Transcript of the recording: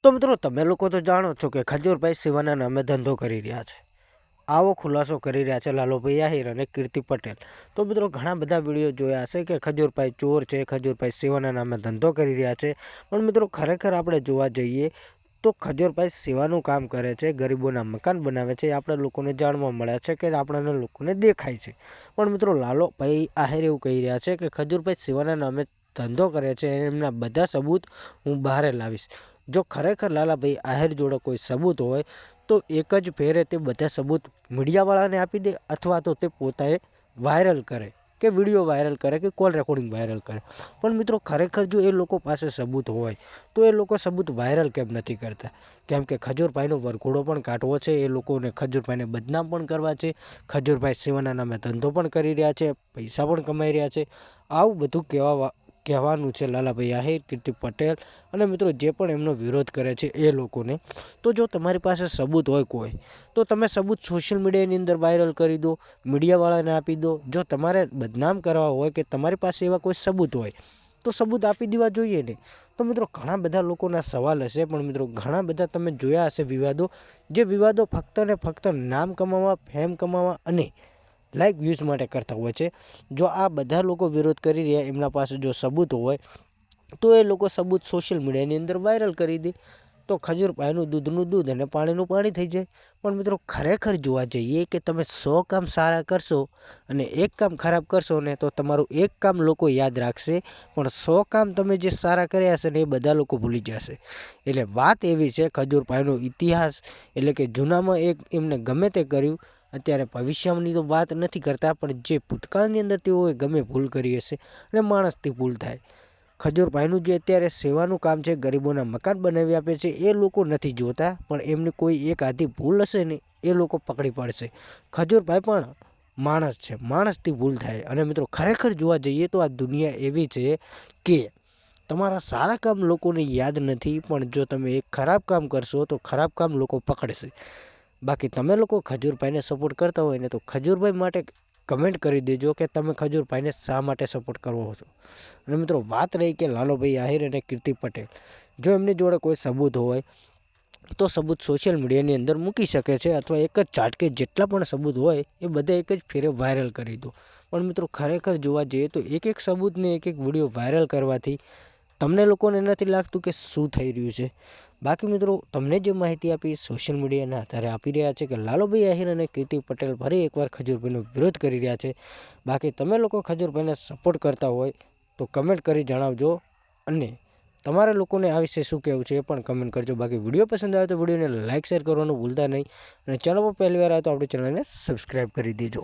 તો મિત્રો તમે લોકો તો જાણો છો કે ખજૂરભાઈ સિવાના નામે ધંધો કરી રહ્યા છે। આવો ખુલાસો કરી રહ્યા છે લાલુભાઈ આહિર અને કીર્તિ પટેલ। તો મિત્રો ઘણા બધા વિડીયો જોયા હશે કે ખજૂરભાઈ ચોર છે, ખજૂરભાઈ સિવાના નામે ધંધો કરી રહ્યા છે। પણ મિત્રો ખરેખર આપણે જોવા જઈએ તો ખજૂરભાઈ સેવાનું કામ કરે છે, ગરીબોના મકાન બનાવે છે। આપણે લોકોને જાણવા મળ્યા છે કે આપણને લોકોને દેખાય છે। પણ મિત્રો લાલુભાઈ આહિર એવું કહી રહ્યા છે કે ખજૂરભાઈ સેવાના નામે ધંધો કરે છે, એમના બધા સબૂત હું બહાર લાવીશ। જો ખરેખર લાલાભાઈ આહિર જોડે કોઈ સબૂત હોય તો એક જ ફેરે તે બધા સબૂત મીડિયાવાળાને આપી દે, અથવા તો તે પોતાએ વાયરલ કરે કે વિડીયો વાયરલ કરે કે કોલ રેકોર્ડિંગ વાયરલ કરે। પણ મિત્રો ખરેખર જો એ લોકો પાસે સબૂત હોય તો એ લોકો સબૂત વાયરલ કેમ નથી કરતા? કેમ કે ખજૂરભાઈનો વરઘોડો પણ કાઢવો છે, એ લોકોને ખજૂરભાઈને બદનામ પણ કરવા છે, ખજૂરભાઈ સિવાના નામે ધંધો પણ કરી રહ્યા છે, પૈસા પણ કમાઈ રહ્યા છે। આવું બધું કહેવાનું છે લાલાભાઈ આહિર, કીર્તિ પટેલ અને મિત્રો જે પણ એમનો વિરોધ કરે છે એ લોકોને। તો જો તમારી પાસે સબૂત હોય કોઈ, તો તમે સબૂત સોશિયલ મીડિયાની અંદર વાયરલ કરી દો, મીડિયાવાળાને આપી દો। જો તમારે બદનામ કરવા હોય કે તમારી પાસે એવા કોઈ સબૂત હોય તો સબૂત આપી દેવા જોઈએ ને। તો મિત્રો ઘણા બધા લોકોના સવાલ હશે, પણ મિત્રો ઘણા બધા તમે જોયા હશે વિવાદો, જે વિવાદો ફક્ત ને ફક્ત નામ કમાવા, ફેમ કમાવા અને લાઈક વ્યૂઝ માટે કરતા હોય છે। જો આ બધા લોકો વિરોધ કરી રહ્યા એમના પાસે જો સબૂત હોય તો એ લોકો સબૂત સોશિયલ મીડિયાની અંદર વાયરલ કરી દે, તો ખજૂરભાઈનું દૂધનું દૂધ અને પાણીનું પાણી થઈ જાય। પણ મિત્રો ખરેખર જોવા જઈએ કે તમે 100 કામ સારા કરશો અને એક કામ ખરાબ કરશો ને તો તમારું એક કામ લોકો યાદ રાખશે, પણ 100 કામ તમે જે સારા કર્યા હશે ને એ બધા લોકો ભૂલી જશે। એટલે વાત એવી છે, ખજૂરભાઈનો ઇતિહાસ એટલે કે જૂનામાં એક એમને ગમે તે કર્યું, અત્યારે ભવિષ્યની તો વાત નથી કરતા, પણ જે ભૂતકાળની અંદર તેઓએ ગમે ભૂલ કરી હશે અને માણસથી ભૂલ થાય। ખજૂરભાઈનું જે અત્યારે સેવાનું કામ છે, ગરીબોના મકાન બનાવી આપે છે, એ લોકો નથી જોતા, પણ એમની કોઈ એક આધી ભૂલ હશે ને એ લોકો પકડી પાડશે। ખજૂરભાઈ પણ માણસ છે, માણસથી ભૂલ થાય। અને મિત્રો ખરેખર જોવા જઈએ તો આ દુનિયા એવી છે કે તમારા સારા કામ લોકોને યાદ નથી, પણ જો તમે એક ખરાબ કામ કરશો તો ખરાબ કામ લોકો પકડશે। બાકી તમે લોકો ખજૂરભાઈને સપોર્ટ કરતા હોય ને તો ખજૂરભાઈ માટે કમેન્ટ કરી દેજો કે તમે ખજૂરભાઈને શા માટે સપોર્ટ કરવો છો। અને મિત્રો વાત રહી કે લાલુભાઈ આહિર અને કીર્તિ પટેલ, જો એમની જોડે કોઈ સબૂત હોય તો સબૂત સોશિયલ મીડિયાની અંદર મૂકી શકે છે, અથવા એક જ ઝાટકે જેટલા પણ સબૂત હોય એ બધા એક જ ફેરે વાયરલ કરી દો। પણ મિત્રો ખરેખર જોવા જઈએ તો એક એક સબૂતને એક એક વિડીયો વાયરલ કરવાથી તમને લોકોને નથી લાગતું કે શું થઈ રહ્યું છે? બાકી મિત્રો તમને જે માહિતી આપી સોશિયલ મીડિયાના આધારે આપી રહ્યા છે કે લાલુભાઈ આહિર અને કીર્તિ પટેલ ફરી એકવાર ખજૂરભાઈનો વિરોધ કરી રહ્યા છે। બાકી તમે લોકો ખજૂરભાઈને સપોર્ટ કરતા હોય તો કમેન્ટ કરી જણાવજો, અને તમારા લોકોને આ વિશે શું કહેવું છે એ પણ કમેન્ટ કરજો। બાકી વિડીયો પસંદ આવે તો વિડીયોને લાઇક શેર કરવાનું ભૂલતા નહીં, અને ચેનલ પર પહેલી વાર આવે તો આપણી ચેનલને સબસ્ક્રાઈબ કરી દેજો।